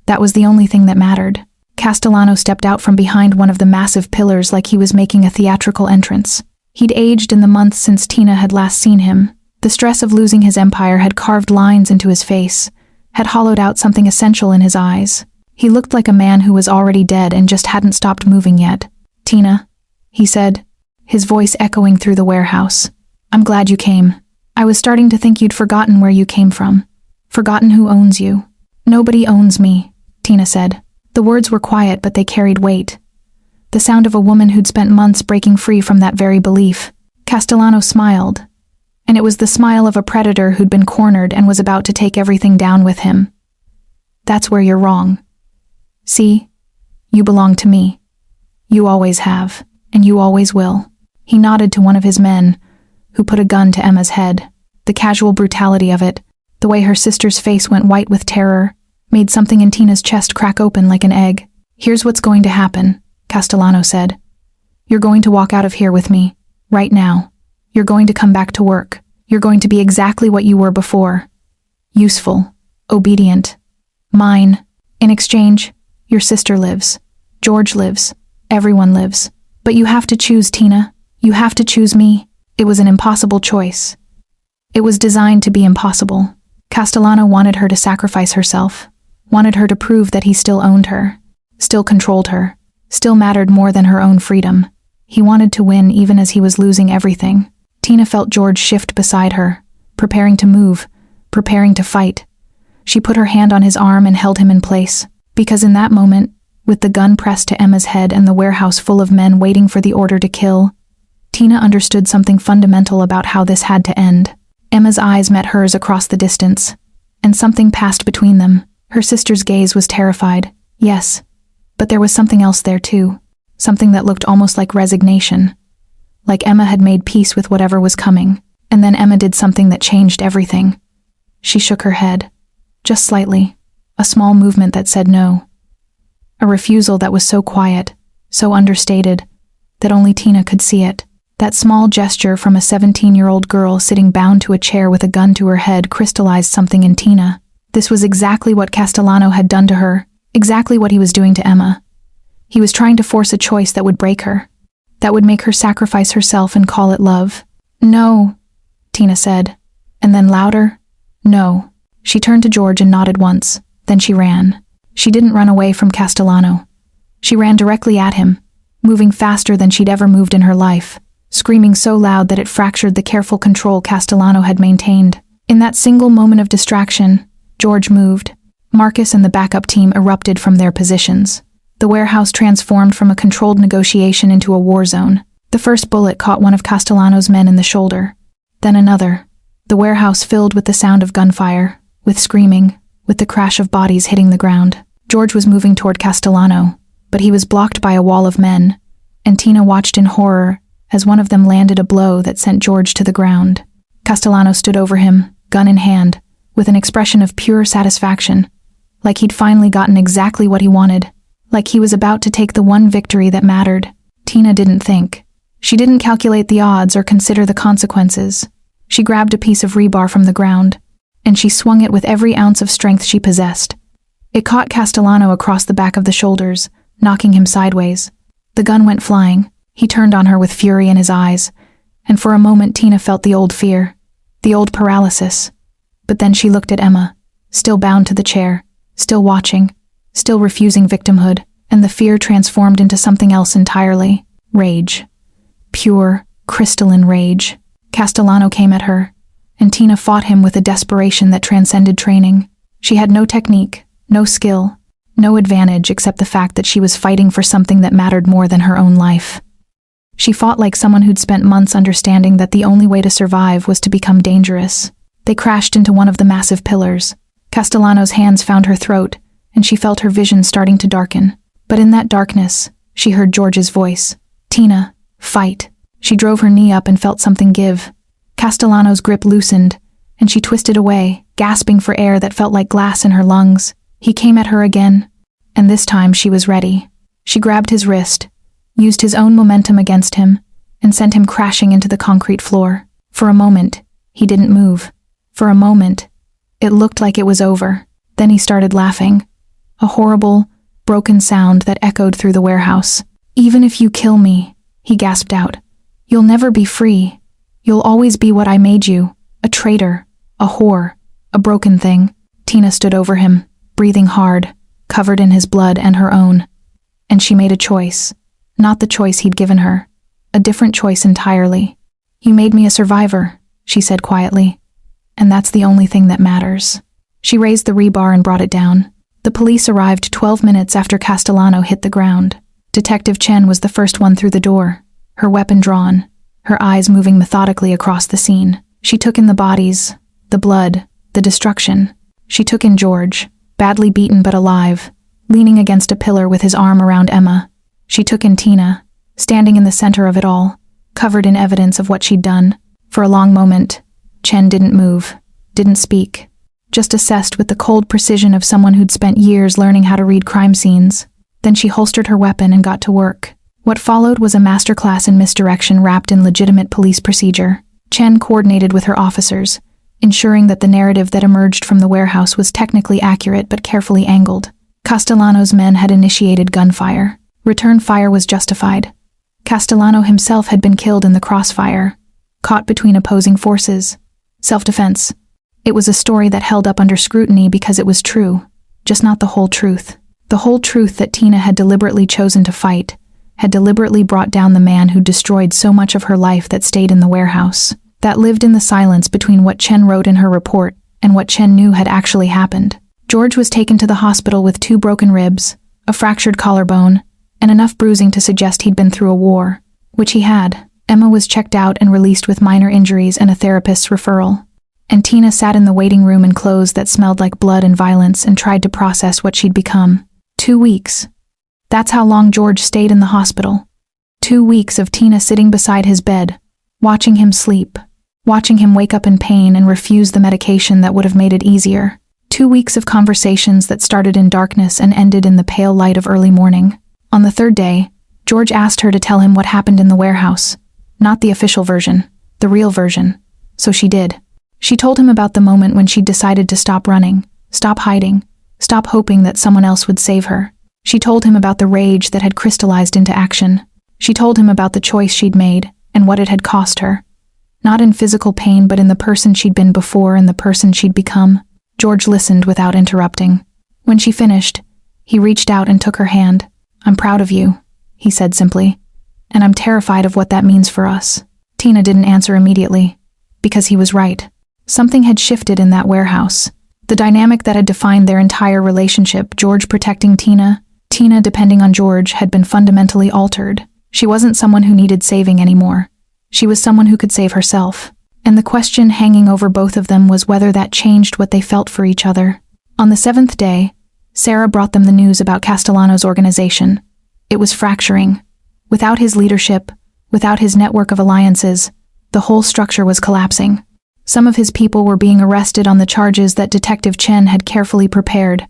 That was the only thing that mattered. Castellano stepped out from behind one of the massive pillars like he was making a theatrical entrance. He'd aged in the months since Tina had last seen him. The stress of losing his empire had carved lines into his face, had hollowed out something essential in his eyes. He looked like a man who was already dead and just hadn't stopped moving yet. "Tina," he said, his voice echoing through the warehouse. "I'm glad you came. I was starting to think you'd forgotten where you came from. Forgotten who owns you." "Nobody owns me," Tina said. The words were quiet, but they carried weight. The sound of a woman who'd spent months breaking free from that very belief. Castellano smiled, and it was the smile of a predator who'd been cornered and was about to take everything down with him. "That's where you're wrong. See, you belong to me. You always have, and you always will." He nodded to one of his men, who put a gun to Emma's head. The casual brutality of it, the way her sister's face went white with terror, made something in Tina's chest crack open like an egg. "Here's what's going to happen," Castellano said. "You're going to walk out of here with me, right now. You're going to come back to work. You're going to be exactly what you were before. Useful, obedient, mine. In exchange, your sister lives. George lives. Everyone lives. But you have to choose, Tina. You have to choose me." It was an impossible choice. It was designed to be impossible. Castellano wanted her to sacrifice herself, wanted her to prove that he still owned her, still controlled her, still mattered more than her own freedom. He wanted to win even as he was losing everything. Tina felt George shift beside her, preparing to move, preparing to fight. She put her hand on his arm and held him in place, because in that moment, with the gun pressed to Emma's head and the warehouse full of men waiting for the order to kill, Tina understood something fundamental about how this had to end. Emma's eyes met hers across the distance, and something passed between them. Her sister's gaze was terrified, yes, but there was something else there too, something that looked almost like resignation, like Emma had made peace with whatever was coming. And then Emma did something that changed everything. She shook her head, just slightly, a small movement that said no. A refusal that was so quiet, so understated, that only Tina could see it. That small gesture from a 17-year-old girl sitting bound to a chair with a gun to her head crystallized something in Tina. This was exactly what Castellano had done to her, exactly what he was doing to Emma. He was trying to force a choice that would break her, that would make her sacrifice herself and call it love. "No," Tina said, and then louder, "No." She turned to George and nodded once, then she ran. She didn't run away from Castellano. She ran directly at him, moving faster than she'd ever moved in her life, screaming so loud that it fractured the careful control Castellano had maintained. In that single moment of distraction, George moved. Marcus and the backup team erupted from their positions. The warehouse transformed from a controlled negotiation into a war zone. The first bullet caught one of Castellano's men in the shoulder, then another. The warehouse filled with the sound of gunfire, with screaming, with the crash of bodies hitting the ground. George was moving toward Castellano, but he was blocked by a wall of men, and Tina watched in horror as one of them landed a blow that sent George to the ground. Castellano stood over him, gun in hand, with an expression of pure satisfaction, like he'd finally gotten exactly what he wanted, like he was about to take the one victory that mattered. Tina didn't think. She didn't calculate the odds or consider the consequences. She grabbed a piece of rebar from the ground, and she swung it with every ounce of strength she possessed. It caught Castellano across the back of the shoulders, knocking him sideways. The gun went flying. He turned on her with fury in his eyes, and for a moment Tina felt the old fear, the old paralysis. But then she looked at Emma, still bound to the chair, still watching, still refusing victimhood, and the fear transformed into something else entirely. Rage. Pure, crystalline rage. Castellano came at her, and Tina fought him with a desperation that transcended training. She had no technique, no skill, no advantage except the fact that she was fighting for something that mattered more than her own life. She fought like someone who'd spent months understanding that the only way to survive was to become dangerous. They crashed into one of the massive pillars. Castellano's hands found her throat, and she felt her vision starting to darken. But in that darkness, she heard George's voice. "Tina, fight." She drove her knee up and felt something give. Castellano's grip loosened, and she twisted away, gasping for air that felt like glass in her lungs. He came at her again, and this time she was ready. She grabbed his wrist, used his own momentum against him, and sent him crashing into the concrete floor. For a moment, He didn't move. For a moment, it looked like it was over. Then he started laughing. A horrible, broken sound that echoed through the warehouse. "Even if you kill me," he gasped out, "you'll never be free. You'll always be what I made you, a traitor, a whore, a broken thing." Tina stood over him, breathing hard, covered in his blood and her own. And she made a choice. Not the choice he'd given her. A different choice entirely. "You made me a survivor," she said quietly. "And that's the only thing that matters." She raised the rebar and brought it down. The police arrived 12 minutes after Castellano hit the ground. Detective Chen was the first one through the door, her weapon drawn, her eyes moving methodically across the scene. She took in the bodies, the blood, the destruction. She took in George, badly beaten but alive, leaning against a pillar with his arm around Emma. She took in Tina, standing in the center of it all, covered in evidence of what she'd done. For a long moment, Chen didn't move, didn't speak, just assessed with the cold precision of someone who'd spent years learning how to read crime scenes. Then she holstered her weapon and got to work. What followed was a masterclass in misdirection wrapped in legitimate police procedure. Chen coordinated with her officers, ensuring that the narrative that emerged from the warehouse was technically accurate but carefully angled. Castellano's men had initiated gunfire. Return fire was justified. Castellano himself had been killed in the crossfire, caught between opposing forces. Self-defense. It was a story that held up under scrutiny because it was true, just not the whole truth. The whole truth that Tina had deliberately chosen to fight, had deliberately brought down the man who destroyed so much of her life that stayed in the warehouse, that lived in the silence between what Chen wrote in her report and what Chen knew had actually happened. George was taken to the hospital with 2 broken ribs, a fractured collarbone, and enough bruising to suggest he'd been through a war, which he had. Emma was checked out and released with minor injuries and a therapist's referral. And Tina sat in the waiting room in clothes that smelled like blood and violence and tried to process what she'd become. 2 weeks. That's how long George stayed in the hospital. 2 weeks of Tina sitting beside his bed, watching him sleep, watching him wake up in pain and refuse the medication that would have made it easier. 2 weeks of conversations that started in darkness and ended in the pale light of early morning. On the 3rd day, George asked her to tell him what happened in the warehouse. Not the official version, the real version. So she did. She told him about the moment when she'd decided to stop running, stop hiding, stop hoping that someone else would save her. She told him about the rage that had crystallized into action. She told him about the choice she'd made and what it had cost her. Not in physical pain, but in the person she'd been before and the person she'd become. George listened without interrupting. When she finished, he reached out and took her hand. "I'm proud of you," he said simply. "And I'm terrified of what that means for us." Tina didn't answer immediately, because he was right. Something had shifted in that warehouse. The dynamic that had defined their entire relationship, George protecting Tina, Tina depending on George, had been fundamentally altered. She wasn't someone who needed saving anymore. She was someone who could save herself. And the question hanging over both of them was whether that changed what they felt for each other. On the 7th day, Sarah brought them the news about Castellano's organization. It was fracturing. Without his leadership, without his network of alliances, the whole structure was collapsing. Some of his people were being arrested on the charges that Detective Chen had carefully prepared.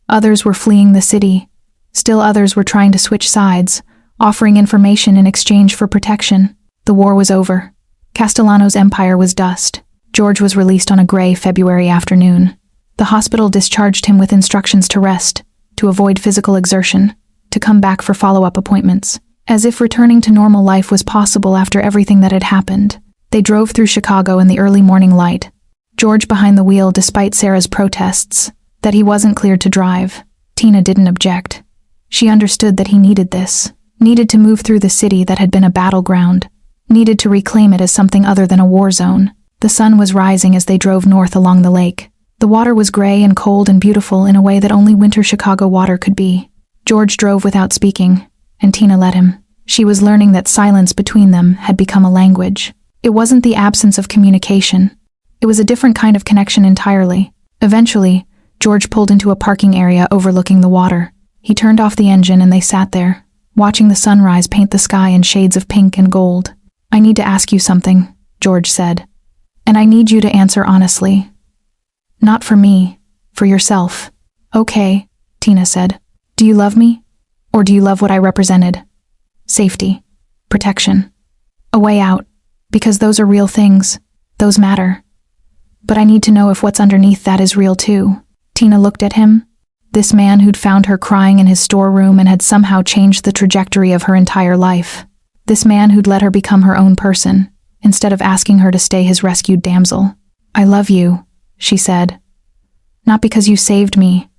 Others were fleeing the city. Still others were trying to switch sides, offering information in exchange for protection. The war was over. Castellano's empire was dust. George was released on a gray February afternoon. The hospital discharged him with instructions to rest, to avoid physical exertion, to come back for follow-up appointments. As if returning to normal life was possible after everything that had happened. They drove through Chicago in the early morning light. George behind the wheel despite Sarah's protests, that he wasn't cleared to drive. Tina didn't object. She understood that he needed this, needed to move through the city that had been a battleground, needed to reclaim it as something other than a war zone. The sun was rising as they drove north along the lake. The water was gray and cold and beautiful in a way that only winter Chicago water could be. George drove without speaking, and Tina let him. She was learning that silence between them had become a language. It wasn't the absence of communication. It was a different kind of connection entirely. Eventually, George pulled into a parking area overlooking the water. He turned off the engine and they sat there, watching the sunrise paint the sky in shades of pink and gold. "I need to ask you something," George said. "And I need you to answer honestly. Not for me, for yourself." "Okay," Tina said. "Do you love me? Or do you love what I represented? Safety, protection, a way out, because those are real things. Those matter." But I need to know if what's underneath that is real too. Tina looked at him. This man who'd found her crying in his storeroom and had somehow changed the trajectory of her entire life. This man who'd let her become her own person, instead of asking her to stay his rescued damsel. I love you, she said. Not because you saved me,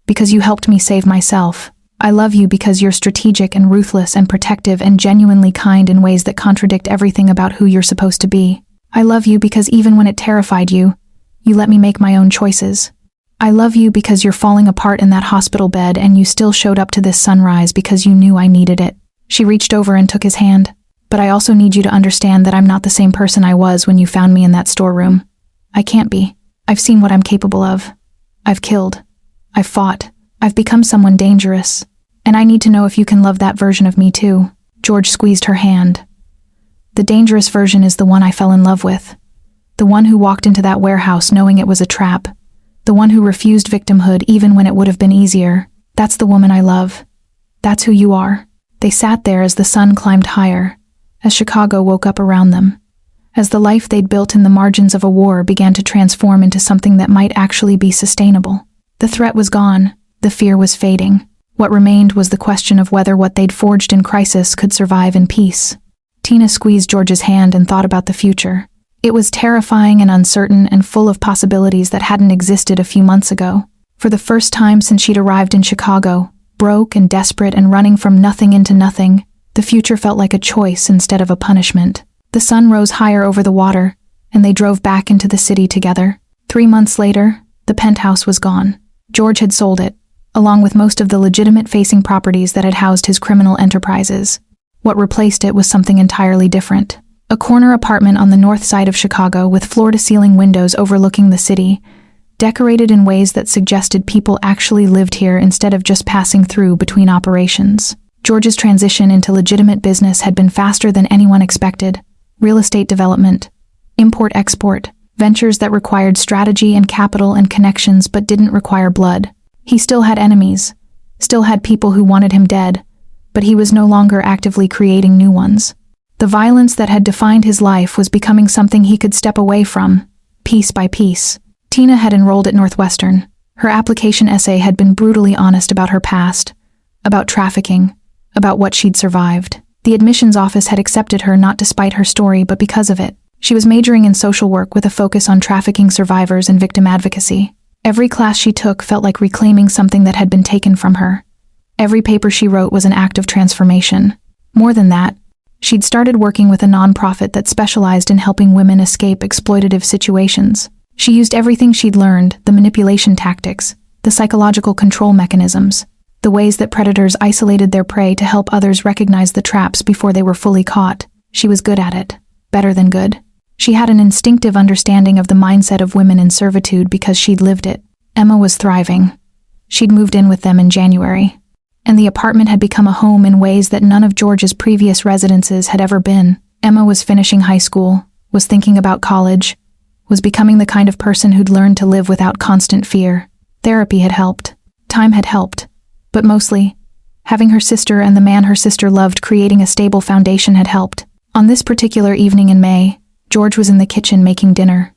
because you helped me save myself. I love you because you're strategic and ruthless and protective and genuinely kind in ways that contradict everything about who you're supposed to be. I love you because even when it terrified you, you let me make my own choices. I love you because you're falling apart in that hospital bed and you still showed up to this sunrise because you knew I needed it. She reached over and took his hand. But I also need you to understand that I'm not the same person I was when you found me in that storeroom. I can't be. I've seen what I'm capable of. I've killed. I've fought. I've become someone dangerous. And I need to know if you can love that version of me too. George squeezed her hand. The dangerous version is the one I fell in love with. The one who walked into that warehouse knowing it was a trap. The one who refused victimhood even when it would have been easier. That's the woman I love. That's who you are. They sat there as the sun climbed higher, as Chicago woke up around them, as the life they'd built in the margins of a war began to transform into something that might actually be sustainable. The threat was gone. The fear was fading. What remained was the question of whether what they'd forged in crisis could survive in peace. Tina squeezed George's hand and thought about the future. It was terrifying and uncertain and full of possibilities that hadn't existed a few months ago. For the first time since she'd arrived in Chicago, broke and desperate and running from nothing into nothing, the future felt like a choice instead of a punishment. The sun rose higher over the water, and they drove back into the city together. 3 months later, the penthouse was gone. George had sold it, along with most of the legitimate-facing properties that had housed his criminal enterprises. What replaced it was something entirely different. A corner apartment on the north side of Chicago with floor-to-ceiling windows overlooking the city, decorated in ways that suggested people actually lived here instead of just passing through between operations. George's transition into legitimate business had been faster than anyone expected. Real estate development, import-export, ventures that required strategy and capital and connections but didn't require blood. He still had enemies, still had people who wanted him dead, but he was no longer actively creating new ones. The violence that had defined his life was becoming something he could step away from, piece by piece. Tina had enrolled at Northwestern. Her application essay had been brutally honest about her past, about trafficking, about what she'd survived. The admissions office had accepted her not despite her story but because of it. She was majoring in social work with a focus on trafficking survivors and victim advocacy. Every class she took felt like reclaiming something that had been taken from her. Every paper she wrote was an act of transformation. More than that, she'd started working with a nonprofit that specialized in helping women escape exploitative situations. She used everything she'd learned, the manipulation tactics, the psychological control mechanisms, the ways that predators isolated their prey to help others recognize the traps before they were fully caught. She was good at it. Better than good. She had an instinctive understanding of the mindset of women in servitude because she'd lived it. Emma was thriving. She'd moved in with them in January, and the apartment had become a home in ways that none of George's previous residences had ever been. Emma was finishing high school, was thinking about college, was becoming the kind of person who'd learned to live without constant fear. Therapy had helped. Time had helped. But mostly, having her sister and the man her sister loved creating a stable foundation had helped. On this particular evening in May, George was in the kitchen making dinner.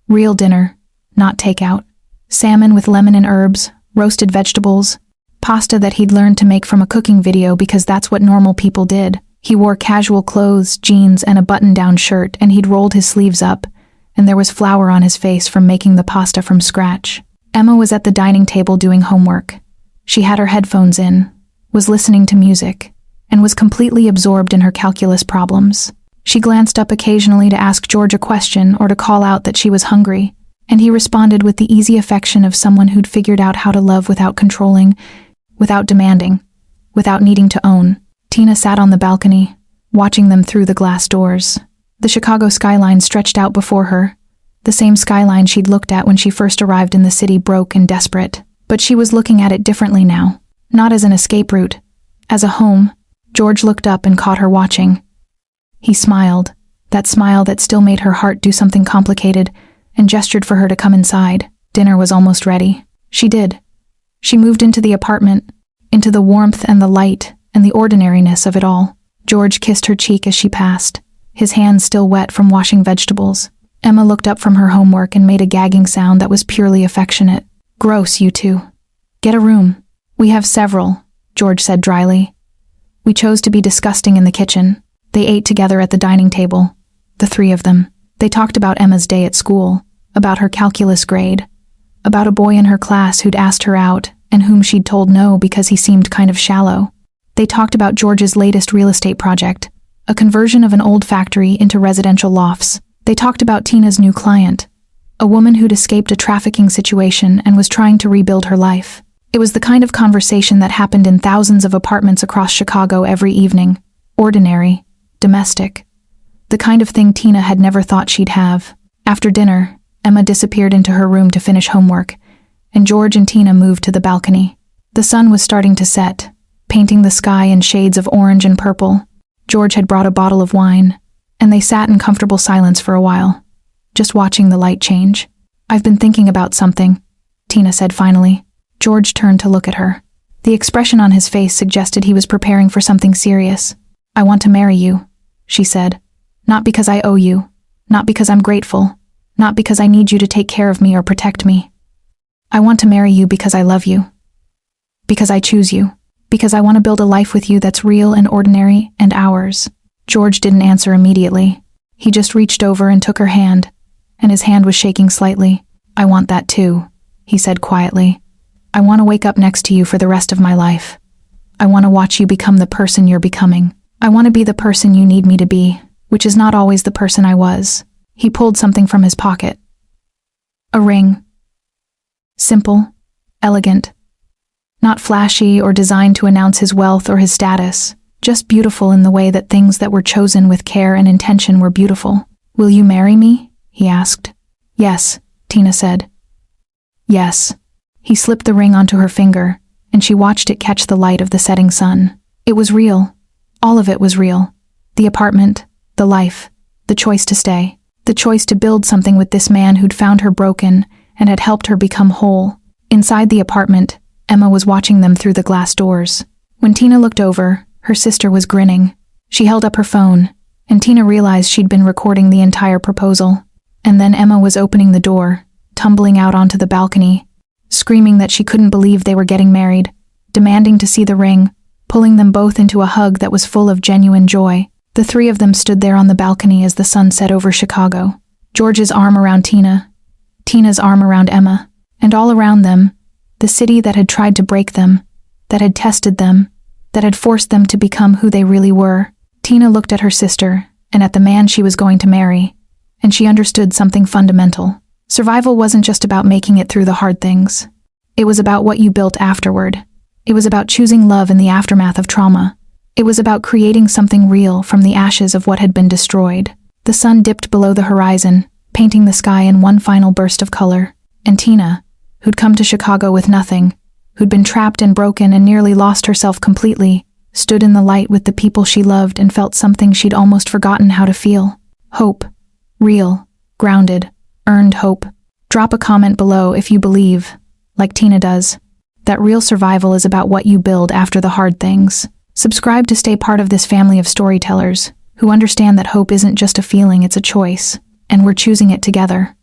Real dinner, not takeout. Salmon with lemon and herbs, roasted vegetables, pasta that he'd learned to make from a cooking video because that's what normal people did. He wore casual clothes, jeans, and a button-down shirt, and he'd rolled his sleeves up, and there was flour on his face from making the pasta from scratch. Emma was at the dining table doing homework. She had her headphones in, was listening to music, and was completely absorbed in her calculus problems. She glanced up occasionally to ask George a question or to call out that she was hungry, and he responded with the easy affection of someone who'd figured out how to love without controlling, without demanding, without needing to own. Tina sat on the balcony, watching them through the glass doors. The Chicago skyline stretched out before her, the same skyline she'd looked at when she first arrived in the city, broke and desperate. But she was looking at it differently now, not as an escape route, as a home. George looked up and caught her watching. He smiled, that smile that still made her heart do something complicated, and gestured for her to come inside. Dinner was almost ready. She did. She moved into the apartment, into the warmth and the light and the ordinariness of it all. George kissed her cheek as she passed, his hands still wet from washing vegetables. Emma looked up from her homework and made a gagging sound that was purely affectionate. Gross, you two. Get a room. We have several, George said dryly. We chose to be disgusting in the kitchen. They ate together at the dining table, the three of them. They talked about Emma's day at school, about her calculus grade, about a boy in her class who'd asked her out and whom she'd told no because he seemed kind of shallow. They talked about George's latest real estate project, a conversion of an old factory into residential lofts. They talked about Tina's new client, a woman who'd escaped a trafficking situation and was trying to rebuild her life. It was the kind of conversation that happened in thousands of apartments across Chicago every evening. Ordinary, domestic. The kind of thing Tina had never thought she'd have. After dinner, Emma disappeared into her room to finish homework, and George and Tina moved to the balcony. The sun was starting to set, painting the sky in shades of orange and purple. George had brought a bottle of wine, and they sat in comfortable silence for a while, just watching the light change. I've been thinking about something, Tina said finally. George turned to look at her. The expression on his face suggested he was preparing for something serious. I want to marry you, she said. Not because I owe you, not because I'm grateful, not because I need you to take care of me or protect me. I want to marry you because I love you. Because I choose you. Because I want to build a life with you that's real and ordinary and ours. George didn't answer immediately. He just reached over and took her hand, and his hand was shaking slightly. I want that too, he said quietly. I want to wake up next to you for the rest of my life. I want to watch you become the person you're becoming. I want to be the person you need me to be, which is not always the person I was. He pulled something from his pocket. A ring. Simple, elegant. Not flashy or designed to announce his wealth or his status, just beautiful in the way that things that were chosen with care and intention were beautiful. Will you marry me? He asked. Yes, Tina said. Yes. He slipped the ring onto her finger, and she watched it catch the light of the setting sun. It was real. All of it was real. The apartment, the life, the choice to stay, the choice to build something with this man who'd found her broken and had helped her become whole. Inside the apartment, Emma was watching them through the glass doors. When Tina looked over, her sister was grinning. She held up her phone, and Tina realized she'd been recording the entire proposal. And then Emma was opening the door, tumbling out onto the balcony, screaming that she couldn't believe they were getting married, demanding to see the ring, pulling them both into a hug that was full of genuine joy. The three of them stood there on the balcony as the sun set over Chicago. George's arm around Tina, Tina's arm around Emma, and all around them, the city that had tried to break them, that had tested them, that had forced them to become who they really were. Tina looked at her sister and at the man she was going to marry, and she understood something fundamental. Survival wasn't just about making it through the hard things. It was about what you built afterward. It was about choosing love in the aftermath of trauma. It was about creating something real from the ashes of what had been destroyed. The sun dipped below the horizon, painting the sky in one final burst of color. And Tina, who'd come to Chicago with nothing, who'd been trapped and broken and nearly lost herself completely, stood in the light with the people she loved and felt something she'd almost forgotten how to feel. Hope. Real. Grounded. Earned hope. Drop a comment below if you believe, like Tina does, that real survival is about what you build after the hard things. Subscribe to stay part of this family of storytellers who understand that hope isn't just a feeling, it's a choice, and we're choosing it together.